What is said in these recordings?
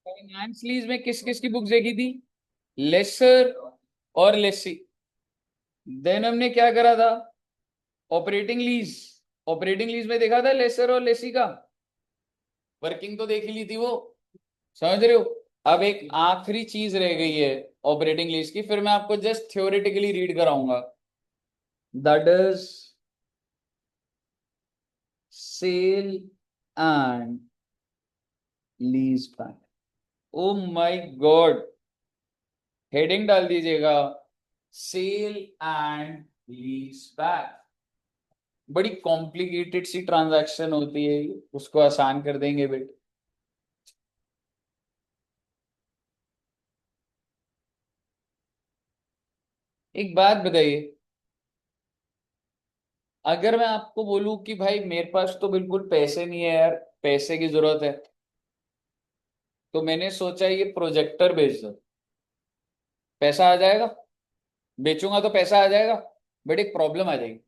Finance lease में किस किस की बुक्स देखी थी? लेसर और लेसी। देन हमने क्या करा था? Operating lease. ऑपरेटिंग लीज में देखा था लेसर और लेसी का। वर्किंग तो देख ही ली थी वो। समझ रहे हो? अब एक आखिरी चीज रह गई है ऑपरेटिंग लीज की, फिर मैं आपको जस्ट थ्योरेटिकली रीड कराऊंगा। That is sale and lease back. Oh my god, heading डाल दीजिएगा, सेल एंड लीज बैक। बड़ी कॉम्प्लिकेटेड सी ट्रांजैक्शन होती है ये, उसको आसान कर देंगे बेटे। एक बात बताइए, अगर मैं आपको बोलूं कि भाई मेरे पास तो बिल्कुल पैसे नहीं है यार, पैसे की जरूरत है, तो मैंने सोचा ये प्रोजेक्टर बेच दो, पैसा आ जाएगा? बेचूंगा तो पैसा आ जाएगा, बट एक प्रॉब्लम आ जाएगी।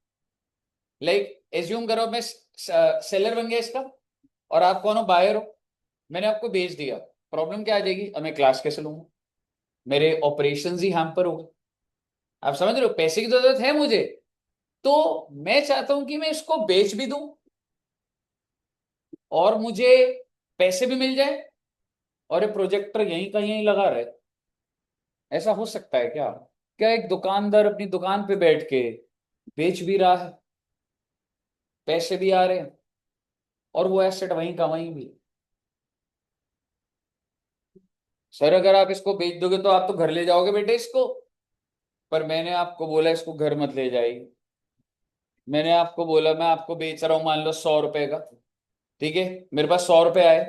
लाइक एज्यूम करो मैं सेलर बन गया इसका, और आप कौन हो? बायर हो। मैंने आपको बेच दिया। प्रॉब्लम क्या आ जाएगी? अब मैं क्लास कैसे लूंगा? मेरे ऑपरेशंस ही हैम्पर हो गए। आप समझ रहे हो? पैसे की जरूरत है मुझे, तो मैं चाहता हूं कि मैं इसको बेच भी दूं और मुझे पैसे भी मिल जाए, और ये प्रोजेक्टर यहीं का यहीं लगा रहे। ऐसा हो सकता है क्या? क्या एक दुकानदार अपनी दुकान पे बैठ के बेच भी रहा है, पैसे भी आ रहे हैं, और वो एसेट वहीं का वहीं भी? सर अगर आप इसको बेच दोगे तो आप तो घर ले जाओगे बेटे इसको। पर मैंने आपको बोला इसको घर मत ले जाइए। मैंने आपको बोला मैं आपको बेच रहा हूं मान लो 100 रुपए का। ठीक है, मेरे पास 100 रुपए आए।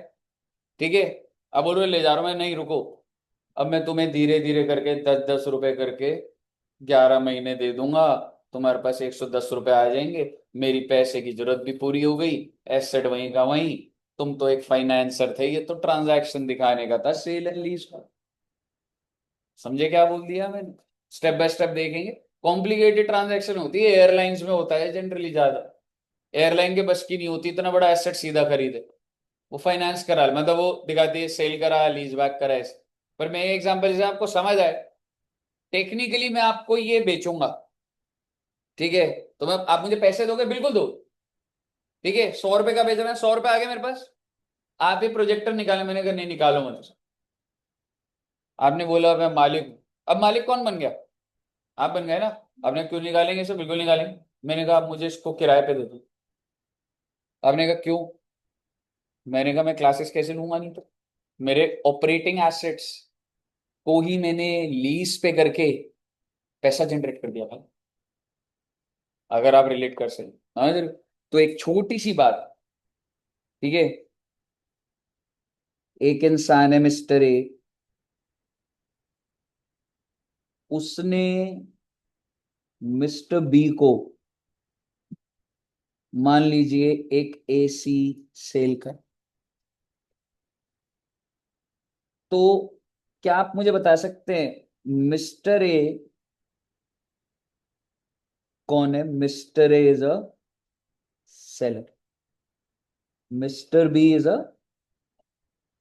ठीक है, अब बोल रहे ले जा रहा हूं मैं, नहीं रुको। अब मैं तुम्हें धीरे धीरे करके 10-10 रुपए करके 11 महीने दे दूंगा। तुम्हारे पास 110 रुपए आ जाएंगे। मेरी पैसे की जरूरत भी पूरी हो गई, एसेट वहीं का वहीं। तुम तो एक फाइनेंसर थे, ये तो ट्रांजैक्शन दिखाने का था, सेल एंड लीज का। समझे क्या बोल दिया मैंने? स्टेप बाय स्टेप देखेंगे। कॉम्प्लिकेटेड ट्रांजैक्शन होती है, एयरलाइंस में होता है जनरली ज्यादा। एयरलाइन के बस की नहीं होती इतना बड़ा एसेट सीधा खरीदे। वो फाइनेंस करा, मतलब वो दिखाती है सेल करा, लीज बैक करा, ऐसे। पर मैं ये एग्जांपल जैसे आपको समझ आए, टेक्निकली मैं आपको ये बेचूंगा। ठीक है, तो मैं, आप मुझे पैसे दोगे? बिल्कुल दो। ठीक है, 100 रुपए का बेचा, मैं 100 रुपए आ गए मेरे पास। आप ये प्रोजेक्टर निकाले, मैंने कहा नहीं निकालो मत। आपने बोला मैं मालिक हूं। अब मालिक कौन बन गया? आप बन गए ना। आपने क्यों निकालेंगे इसे? बिल्कुल निकालेंगे। मैंने कहा आप मुझे इसको किराए पे दे दो। आपने कहा क्यों? मैंने कहा मैं क्लासेस कैसे लूंगा नहीं तो। मेरे ऑपरेटिंग एसेट्स को ही मैंने लीज पे करके पैसा जनरेट कर दिया भाई। अगर आप रिलेट कर सके, समझ रहे हो? तो एक छोटी सी बात। ठीक है, एक इंसान है मिस्टर ए, उसने मिस्टर बी को मान लीजिए एक एसी सेल कर। तो क्या आप मुझे बता सकते हैं मिस्टर ए कौन है? Mister A is a seller, mister B is a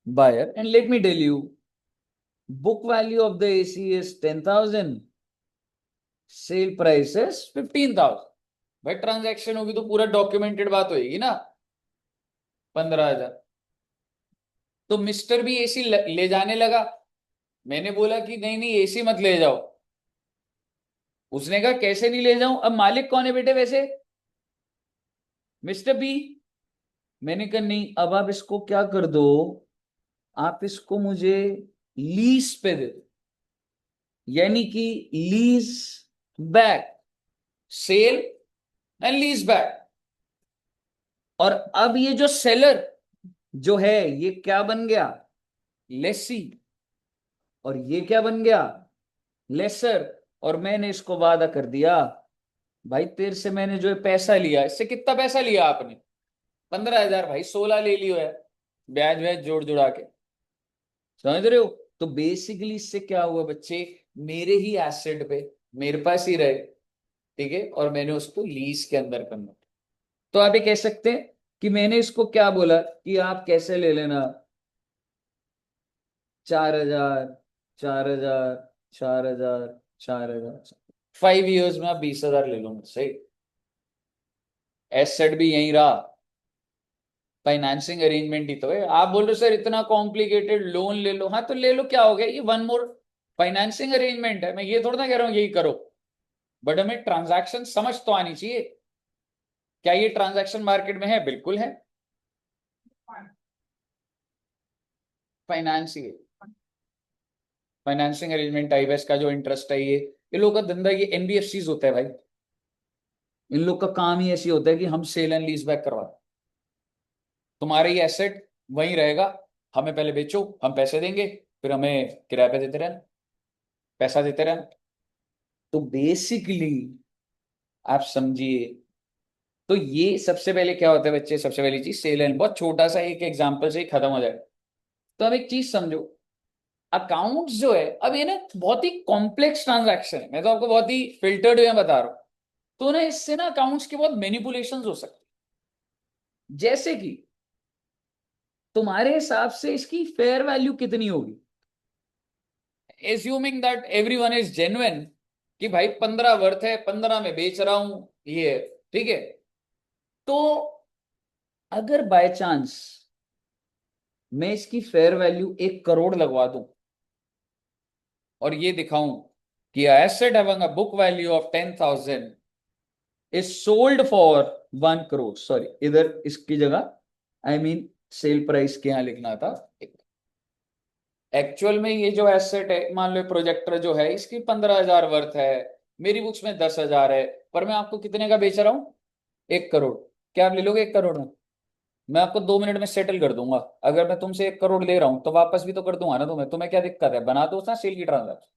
buyer, and let me tell you, book value of the AC is 10,000, sale price is 15,000। भाई ट्रांजैक्शन होगी तो पूरा डॉक्यूमेंटेड बात होगी ना। 15,000। तो मिस्टर भी एसी ले जाने लगा। मैंने बोला कि नहीं नहीं एसी मत ले जाओ। उसने कहा कैसे नहीं ले जाऊं? अब मालिक कौन है बेटे वैसे? Mister B. मैंने कहा नहीं, अब आप इसको क्या कर दो, आप इसको मुझे लीज पे दे दो। यानी कि lease back, sale and lease back. और अब ये जो सेलर जो है ये क्या बन गया? लेसी। और ये क्या बन गया? लेसर। और मैंने इसको वादा कर दिया, भाई तेरे से मैंने जो पैसा लिया, इससे कितना पैसा लिया आपने? 15,000। भाई 16 ले लियो है, ब्याज व्याज जोड़ जुड़ा के। समझ रहे हो? तो बेसिकली इससे क्या हुआ बच्चे, मेरे ही एसेट पे मेरे पास ही रहे। ठीक है, और मैंने उसको लीज के अंदर कन्वर्ट। तो आप ये कह सकते हैं कि मैंने इसको क्या बोला कि आप कैसे ले लेना, 4,000, 4,000, 4,000, 4,000, 5 years में आप 20,000 ले लो मुझसे। एसेट भी यही रहा, फाइनेंसिंग अरेंजमेंट ही तो है। आप बोल रहे हो सर इतना कॉम्प्लिकेटेड लोन ले लो, हाँ तो ले लो, क्या हो गया, ये वन मोर फाइनेंसिंग अरेंजमेंट है। मैं ये थोड़ा ना कह रहा हूँ यही करो, बट हमें ट्रांजैक्शन समझ तो आनी चाहिए। क्या ये ट्रांजैक्शन मार्केट में है? बिल्कुल है। फाइनेंसिंग फाइनेंसिंग अरेंजमेंट टाइप है, इसका जो इंटरेस्ट है ये लोगों का धंधा, ये एनबीएफसीज होता है भाई। इन लोग का काम ही ऐसी होता है कि हम सेल एंड लीज बैक करवा, तुम्हारे ये एसेट वहीं रहेगा, हमें पहले बेचो, हम पैसे देंगे, फिर हमें किराए पे देते रहना, पैसा देते रहना। तो बेसिकली आप समझिए, तो ये सबसे पहले क्या होता है बच्चे, सबसे पहली चीज सेल एंड, बहुत छोटा सा एक एग्जांपल से ही खत्म हो जाएगा। तो अब एक चीज समझो, अकाउंट्स जो है, अब ये ना बहुत ही कॉम्प्लेक्स ट्रांजैक्शन है, मैं तो आपको बहुत ही फिल्टर्ड वे में बता रहा हूं। तो ना इससे ना अकाउंट्स के बहुत मैनिपुलेशंस हो सकते हैं। जैसे कि तुम्हारे हिसाब से इसकी फेयर वैल्यू कितनी होगी, assuming that everyone is genuine, कि भाई 15 वर्थ है, 15 में बेच रहा हूं, ये ठीक है। तो अगर बाय चांस मैं इसकी फेयर वैल्यू 1 करोड़ लगवा दूं और ये दिखाऊं कि asset having a book value of 10,000 is sold for 1 crore, sorry इधर इसकी जगह आई मीन सेल प्राइस के यहां लिखना था। एक्चुअल में ये जो एसेट है, मान लो प्रोजेक्टर जो है इसकी 15,000 वर्थ है, मेरी बुक्स में 10,000 है, पर मैं आपको कितने का बेच रहा हूँ? 1 करोड़। क्या आप ले लोगे 1 करोड़ में? मैं आपको 2 मिनट में सेटल कर दूंगा। अगर मैं तुमसे 1 करोड़ ले रहा हूँ तो वापस भी तो कर दूंगा ना तुम्हें क्या दिक्कत है? बना दो ना सेल की ट्रांजैक्शन।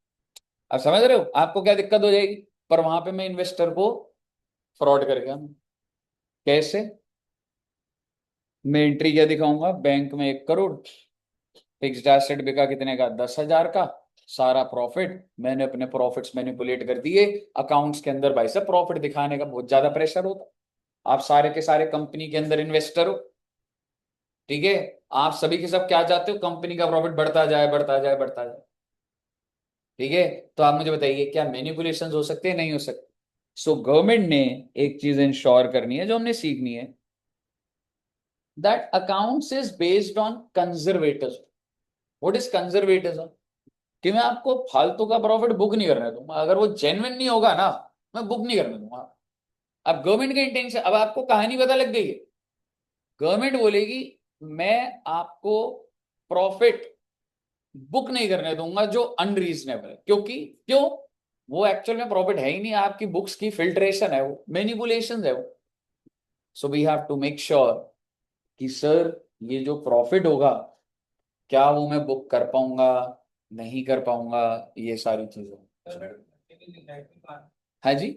आप समझ रहे हो आपको क्या दिक्कत हो जाएगी? पर वहां पे मैं इन्वेस्टर को फ्रॉड कर गया। कैसे? मैं एंट्री क्या दिखाऊंगा, बैंक में 1 करोड़, फिक्स्ड एसेट बिका कितने का, 10,000 का, सारा प्रॉफिट मैंने अपने प्रॉफिट्स मैनिपुलेट कर दिए। अकाउंट्स के अंदर भाई साहब प्रॉफिट दिखाने का बहुत ज्यादा प्रेशर होता है। आप सारे के सारे कंपनी के अंदर इन्वेस्टर हो, ठीक है, आप सभी के सब क्या चाहते हो, कंपनी का प्रॉफिट बढ़ता जाए, बढ़ता जाए, बढ़ता जाए, ठीक है। तो आप मुझे बताइए क्या मैनिपुलेशन हो सकते हैं? नहीं हो सकते। सो गवर्नमेंट ने एक चीज इंश्योर करनी है जो हमने सीखनी है, that accounts is based on conservatism. What is conservatism? कि मैं आपको फालतू का प्रॉफिट बुक नहीं करने दूंगा, अगर वो जेन्युइन नहीं होगा ना, मैं बुक नहीं करने दूंगा। अब गवर्नमेंट का इंटेंशन, अब आपको कहानी पता लग गई है। गवर्नमेंट बोलेगी मैं आपको प्रॉफिट बुक नहीं करने दूंगा जो अनरीजनेबल है, क्योंकि क्यों? वो एक्चुअल में प्रॉफिट है ही नहीं, आपकी बुक्स की फिल्ट्रेशन है, वो मैनिपुलेशन है वो। So we have to make sure कि सर ये जो प्रॉफिट होगा, क्या वो मैं बुक कर पाऊंगा, नहीं कर पाऊंगा, ये सारी चीजें। हाँ जी।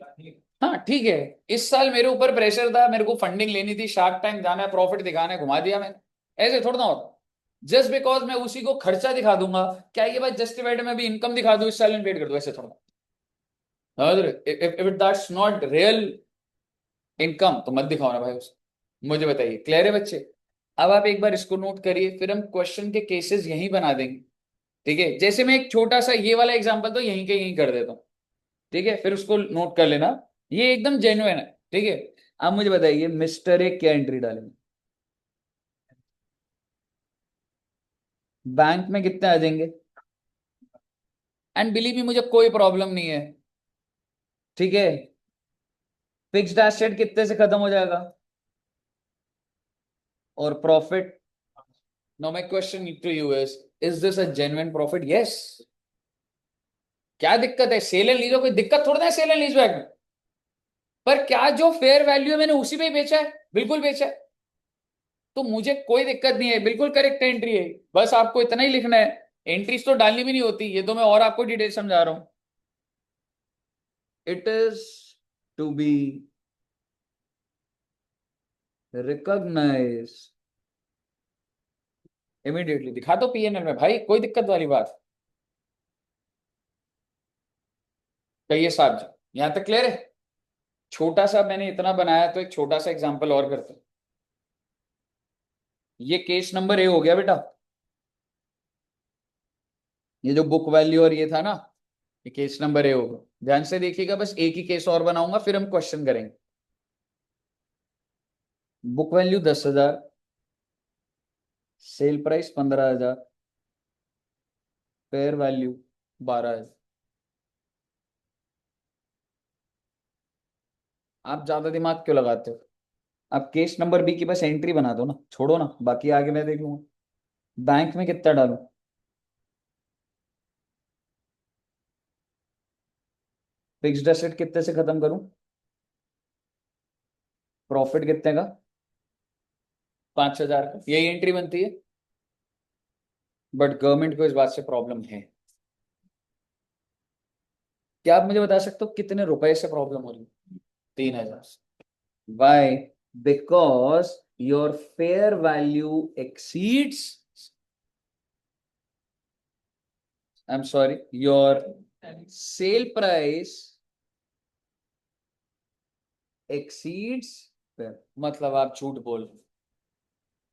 हाँ ठीक है। इस साल मेरे ऊपर प्रेशर था, मेरे को फंडिंग लेनी थी, शार्क टैंक जाना है, प्रॉफिट दिखाना है, घुमा दिया मैंने। ऐसे थोड़ा ना होता। जस्ट बिकॉज मैं उसी को खर्चा दिखा दूंगा, क्या ये बात जस्टिफाइड है मैं भी इनकम दिखा दूं, इस साल में पेड कर दूं? ऐसे थोड़ा। If it that's not real income तो मत दिखाओ ना भाई उसे। मुझे बताइए, क्लियर है बच्चे? अब आप एक बार इसको नोट करिए, फिर हम क्वेश्चन के केसेस यहीं बना देंगे, ठीक है। जैसे मैं एक छोटा सा ये वाला एग्जांपल तो यहीं के यहीं कर देता हूँ, ठीक है, फिर उसको नोट कर लेना, ये एकदम जेन्युइन है, ठीक है। अब मुझे बताइए मिस्टर ए क्या एंट्री डालेंगे, बैंक में कितने आ जाएंगे? एंड बिलीव मी मुझे कोई प्रॉब्लम नहीं है, ठीक है। फिक्स्ड एसेट कितने से खत्म हो जाएगा, और profit. Now my question to you is this a genuine profit? Yes. क्या दिक्कत है? सेल एंड लीज कोई दिक्कत थोड़ा है सेल एंड लीज बैक में। पर क्या जो फेयर वैल्यू है मैंने उसी पे ही बेचा है? बिल्कुल बेचा है। तो मुझे कोई दिक्कत नहीं है, बिल्कुल करेक्ट एंट्री है। बस आपको इतना ही लिखना है, एंट्रीज तो डालनी भी नहीं होती, ये तो मैं और आपको डिटेल समझा रहा हूं। It is to be recognise immediately, दिखा दो पीएनएल में भाई, कोई दिक्कत वाली बात। कहिए साहब जी, यहां तक क्लियर है? छोटा सा मैंने इतना बनाया, तो एक छोटा सा एग्जांपल और करते हैं। ये केस नंबर ए हो गया बेटा। ये जो बुक वैल्यू और ये था ना, ये केस नंबर ए होगा। ध्यान से देखिएगा, बस एक ही केस और बनाऊंगा फिर हम क्वेश्चन करेंगे। Book value 10,000, sale price 15,000, fair value 12,000। आप ज्यादा दिमाग क्यों लगाते हो? आप केस नंबर बी की बस एंट्री बना दो ना, छोड़ो ना, बाकी आगे मैं देख लूंगा। बैंक में कितना डालूं? फिक्स्ड एसेट कितने से खत्म करूं? प्रॉफिट कितने का? 5,000 का, यही एंट्री बनती है। बट गवर्नमेंट को इस बात से प्रॉब्लम है। क्या आप मुझे बता सकते हो कितने रुपए से प्रॉब्लम हो रही है? 3,000। Why? Because your fair value exceeds, I am sorry, your sale price exceeds. मतलब आप झूठ बोल रहे हो।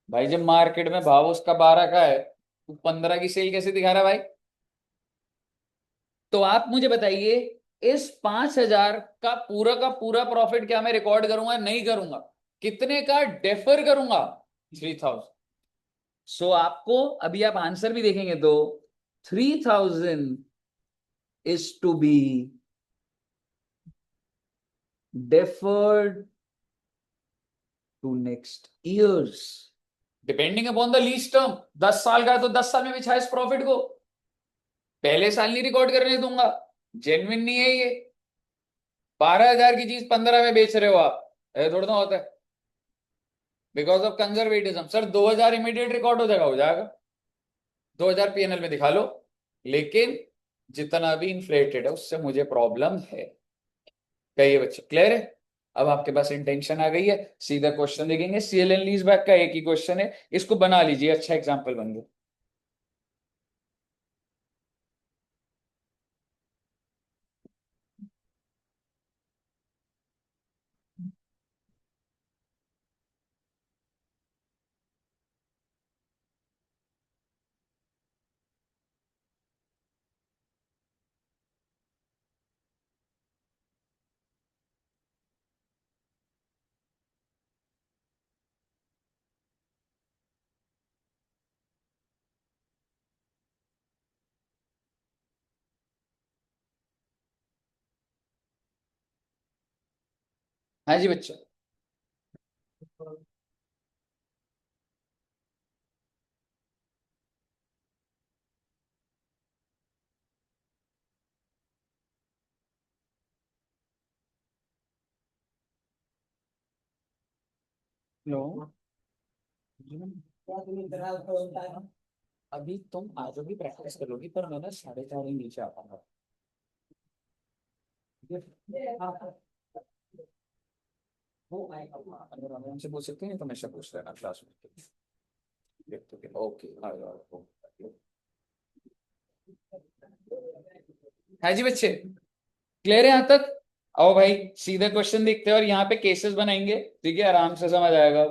भाई जब मार्केट में भाव उसका 12 का है, तो 15 की सेल कैसे दिखा रहा है भाई? तो आप मुझे बताइए, इस 5,000 का पूरा प्रॉफिट क्या मैं रिकॉर्ड करूंगा? नहीं करूंगा। कितने का डेफर करूंगा? 3,000। सो आपको अभी आप आंसर भी देखेंगे तो 3,000 is to be deferred to next years depending upon the lease term. 10 साल का है तो 10 साल में बिछा इस प्रॉफिट को, पहले साल नहीं रिकॉर्ड करने दूंगा। जेन्युइन नहीं है ये। 12,000 की चीज 15 में बेच रहे हो आप, ऐसा थोड़ा ना होता है। Because of conservatism. Sir 2,000 immediate record हो जाएगा, हो जाएगा। 2,000 पीएनएल में दिखा लो। लेकिन जितना भी इन्फ्लेटेड है उससे मुझे प्रॉब्लम है। क्या ये बच्चे क्लियर है? अब आपके पास इंटेंशन आ गई है, सीधा क्वेश्चन देखेंगे। सीएल एंड लीज बैक का एक ही क्वेश्चन है, इसको बना लीजिए, अच्छा एग्जाम्पल बन गया। हाँ जी बच्चा। हेलो। अभी तुम आज भी प्रैक्टिस करोगी, पर मैं ना 4:30 ही नीचे आ पाऊंगा। वो अगर आप हमसे पूछ सकते हैं तो हमेशा पूछ लेना क्लास में। ओके। हाँ जी बच्चे, क्लियर है यहाँ तक? आओ भाई सीधे क्वेश्चन देखते हैं और यहाँ पे केसेस बनाएंगे, ठीक है? आराम से समझ आएगा।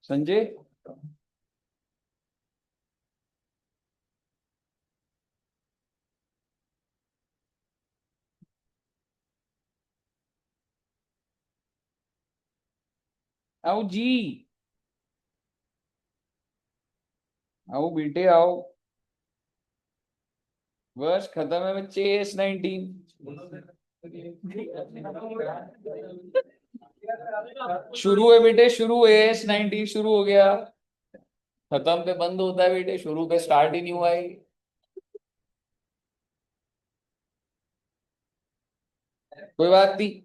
संजय। आओ जी, आओ बेटे आओ। बस खत्म है बच्चे, S19। शुरू है बेटे, शुरू है, S19 शुरू हो गया, खत्म पे बंद होता है बेटे, शुरू पे स्टार्ट ही नहीं हुआ है। कोई बात नहीं।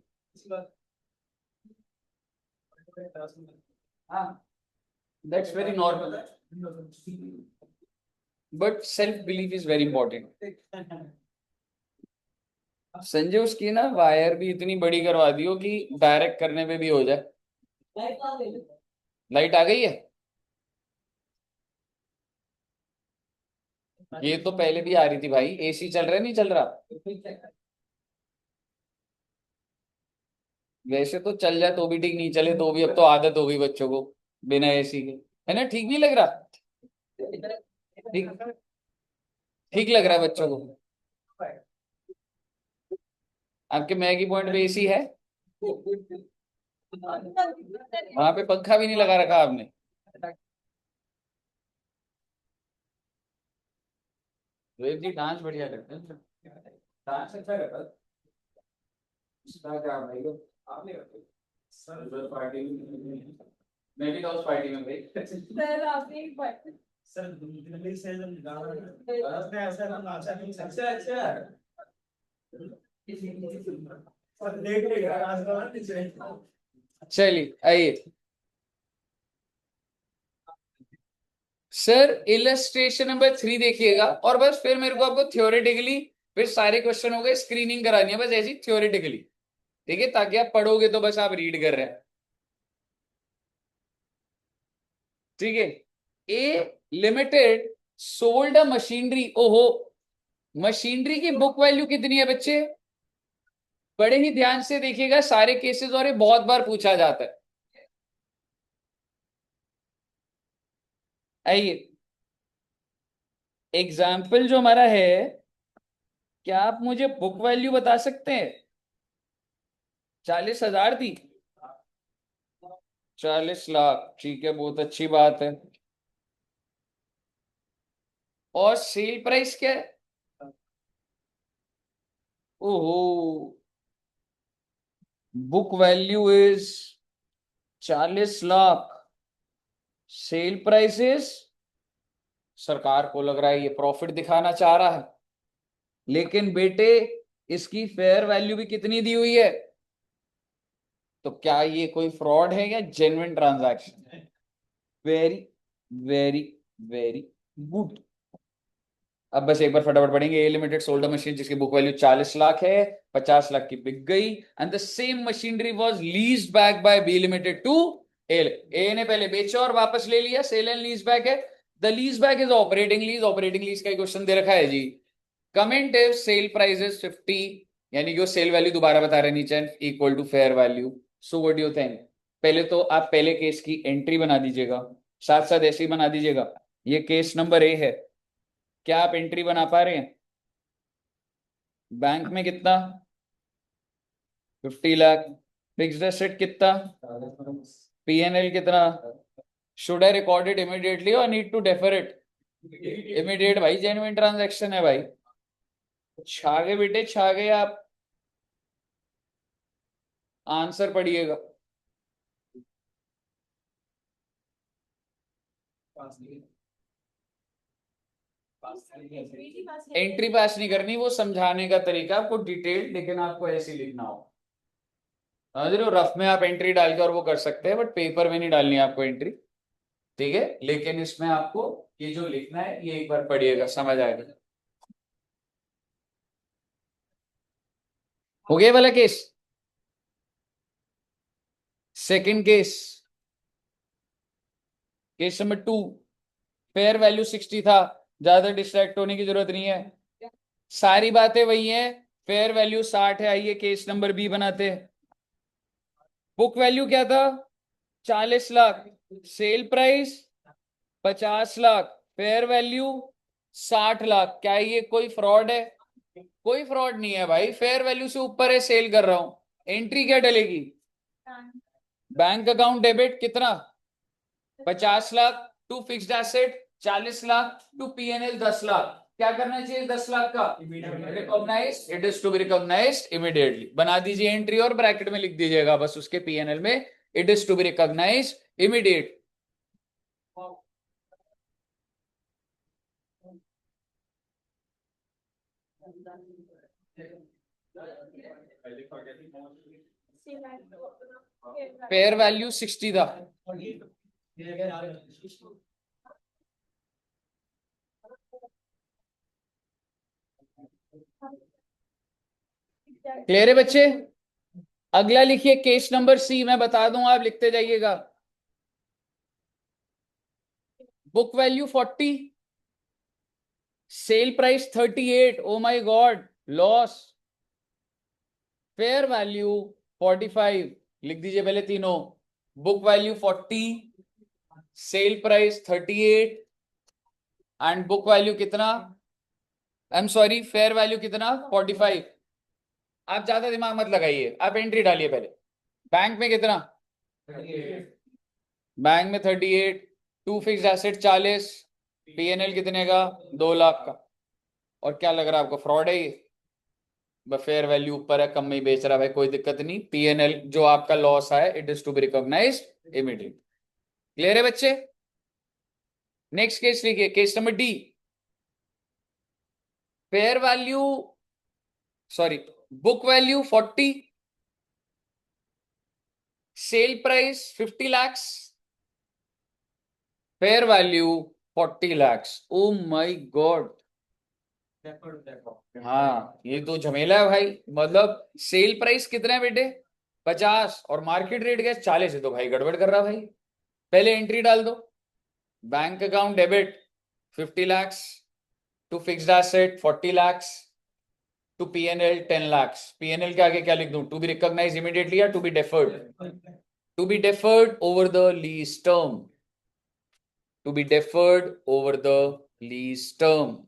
हाँ, that's very normal, but self belief is very important. Sanjay उसकी ना वायर भी इतनी बड़ी करवा दियो कि डायरेक्ट करने पे भी हो जाए। लाइट आ गई है। ये तो पहले भी आ रही थी भाई, AC चल रहा है नहीं चल रहा। वैसे तो चल जाए तो भी ठीक, नहीं चले तो भी, अब तो आदत हो गई बच्चों को बिना AC के, है ना? ठीक नहीं लग रहा? ठीक, ठीक लग रहा है बच्चों को? आपके मैगी पॉइंट पे AC है? वहां पे पंखा भी नहीं लगा रखा आपने? वेब जी डांस बढ़िया करते हैं, डांस अच्छा करता है। उसका क्या भाई को आपने करते सर, उस पार्टी में मैं भी था, उस पार्टी में भाई सर आपने एक पार्टी सर दिल्ली से जब गाना उसने ऐसा नाम अच्छा नहीं, अच्छा अच्छा सर देख लेगा आज का। चलिए आइए सर, इलस्ट्रेशन नंबर 3 देखिएगा, और बस फिर मेरे को आपको थ्योरेटिकली फिर सारे क्वेश्चन हो गए, स्क्रीनिंग करानी है बस ऐसी थ्योरेटिकली, ठीक है? ताकि आप पढ़ोगे तो बस आप रीड कर रहे हैं, ठीक है? ए लिमिटेड सोल्ड अ मशीनरी, ओहो, मशीनरी की बुक वैल्यू कितनी है बच्चे? बड़े ही ध्यान से देखिएगा सारे केसेस, और ये बहुत बार पूछा जाता है। आइए, एग्जाम्पल जो हमारा है, क्या आप मुझे बुक वैल्यू बता सकते हैं? 40,000 थी, 40 लाख, ठीक है, बहुत अच्छी बात है। और सेल प्राइस क्या है? ओहो, book value is 40 lakh, cell price is, सरकार को लग रहा है ये प्रॉफिट दिखाना चाह रहा है, लेकिन बेटे इसकी फेयर वैल्यू भी कितनी दी हुई है? तो क्या ये कोई फ्रॉड है या जेन्युइन ट्रांजैक्शन है? Very very very good. अब बस एक बार फटाफट पढ़ेंगे। ए लिमिटेड सोल्ड मशीन जिसकी बुक वैल्यू 40 लाख है, 50 लाख की बिक गई, and the same machinery was leased back by B limited to L. A ने पहले बेचा और वापस ले लिया, सेल एंड लीज बैक है। The lease back is operating lease, operating lease का क्वेश्चन दे रखा है जी। Comment if sale price is 50, यानी कि वो सेल वैल्यू दोबारा बता रहे नीचे, equal to fair value. So what do you think? पहले तो आप पहले केस की एंट्री बना दीजिएगा, साथ साथ ऐसे ही बना दीजिएगा। ये केस नंबर ए है, क्या आप एंट्री बना पा रहे हैं? बैंक में कितना? 50 लाख। फिक्स्ड एसेट कितना? PNL कितना? Should I record it immediately और need to defer it? Immediate भाई, जेन्युइन ट्रांजैक्शन है भाई। छा गए बेटे, छा गए आप। आंसर पढ़िएगा। एंट्री पास नहीं करनी, वो समझाने का तरीका आपको डिटेल, लेकिन आपको ऐसे ही लिखना हो। समझ रहे हो? रफ में आप एंट्री डाल के और वो कर सकते हैं, बट पेपर में नहीं डालनी है आपको एंट्री, ठीक है? लेकिन इसमें आपको ये जो लिखना है ये एक बार पढ़िएगा, समझ आएगा। हो गया वाला case. Second case, case number 2। Fair value 60 था, ज्यादा डिस्ट्रैक्ट होने की जरूरत नहीं है, सारी बातें वही हैं। फेयर वैल्यू 60 है। आइए केस नंबर बी बनाते हैं। बुक वैल्यू क्या था? 40 lakh. Cell price 50 lakh. Fair value 60 lakh. क्या ये कोई फ्रॉड है? कोई फ्रॉड नहीं है भाई, फेयर वैल्यू से ऊपर है, सेल कर रहा हूं। एंट्री क्या डलेगी? बैंक अकाउंट डेबिट कितना? 50 lakh to fixed asset 40 lakh to PNL 10 lakh. क्या करना चाहिए 10 लाख का? Recognise, it is to be recognise immediately. बना दीजिए एंट्री और ब्रैकेट में लिख दीजिएगा बस उसके पीएनएल में, it is to be recognise immediate. Fair value 60 था। क्लियर है बच्चे? अगला लिखिए केस नंबर सी, मैं बता दूंगा आप लिखते जाइएगा। Book value 40, sale price 38, oh my god loss. Fair value 45, लिख दीजिए पहले तीनों। Book value 40, sale price 38 and book value कितना, I am sorry fair value कितना 45। आप ज्यादा दिमाग मत लगाइए, आप एंट्री डालिए पहले। बैंक में कितना? बैंक में 38, टू फिक्स्ड एसेट 40, पीएनएल कितने का? 2 लाख का। और क्या लग रहा है आपको, फ्रॉड है ये? फेयर वैल्यू ऊपर है, कम में ही बेच रहा है भाई, कोई दिक्कत नहीं। पीएनएल जो आपका लॉस है it is to be recognise immediate. Clear है बच्चे? नेक्स्ट केस लिखिए, case number D. Fair value sorry book value 40, sale price 50 lakhs, fair value 40 lakhs। Oh my god, हाँ ये तो झमेला है भाई। मतलब सेल प्राइस कितना है बेटे? 50 और मार्केट रेट क्या है? 40 है, तो भाई गड़बड़ कर रहा भाई। पहले एंट्री डाल दो। Bank account debit 50 lakhs, to fixed asset 40 lakhs, to PNL 10 lakhs। PNL के आगे क्या लिख दूं? टू बी रिकॉग्नाइज इमीडिएटली या to be deferred? To be deferred over the lease term, to be deferred over the lease term.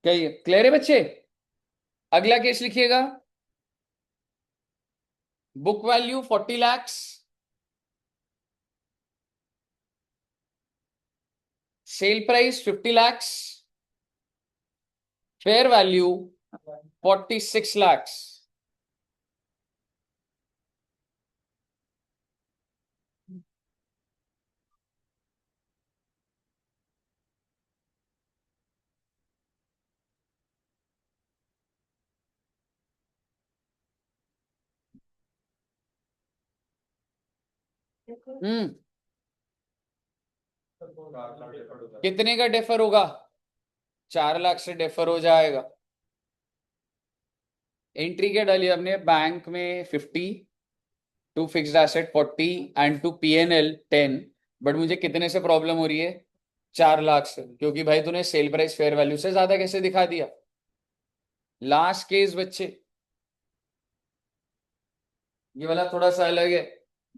क्या ये clear है बच्चे? अगला केस लिखिएगा। Book value 40 lakhs, sale price 50 lakhs, fair value 46 lakhs। Hmm, कितने का defer होगा? 4 लाख से डेफर हो जाएगा। एंट्री क्या डाली आपने? बैंक में 50, to fixed asset 40 and to PNL 10। But मुझे कितने से प्रॉब्लम हो रही है? 4 लाख से, क्योंकि भाई तूने सेल प्राइस फेयर वैल्यू से ज्यादा कैसे दिखा दिया? लास्ट केस बच्चे, ये वाला थोड़ा सा अलग है,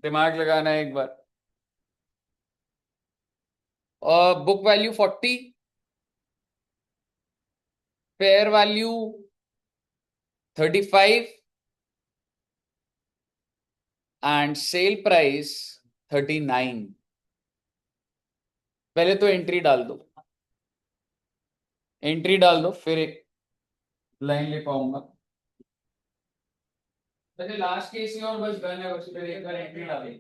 दिमाग लगाना है एक बार। और book value 40, fair value 35 and sale price 39। पहले तो एंट्री डाल दो, एंट्री डाल दो फिर एक लाइन ले पाऊंगा। वैसे लास्ट केस ही और बस डन है, बस फिर एक बार एंट्री डालें।